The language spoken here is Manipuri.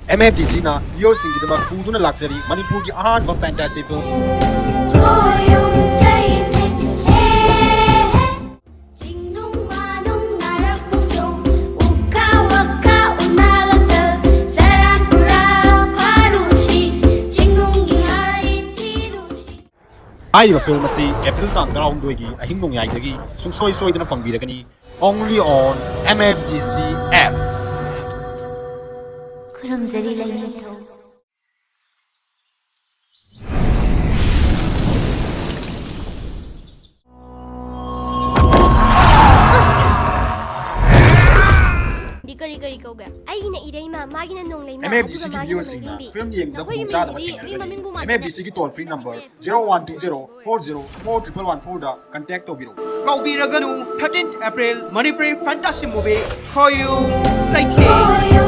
MFDC na viewers की दमा पूर्ण luxury Manipur की आहान व fantasy film Khoiyum Cheitheng आई फिल्म एप्रिल तान 19 की अहिंग नोंयाइदगी सुंसोय सोयदना फंगबिरगनी only on MFDC Apps खुरमजरी लैनिथौ करी कौगे आइगिना इरेमा मागिना नोंलेमा MFDC की viewers सिंगना फिल्म येंगदा पुंजादा मथिंगरगनी MFDC की टोल फ्री नंबर 0120404114 दा contact तौबिरो Kaubiraganu 13th April Manipuri Fantasy Movie Khoiyum Cheitheng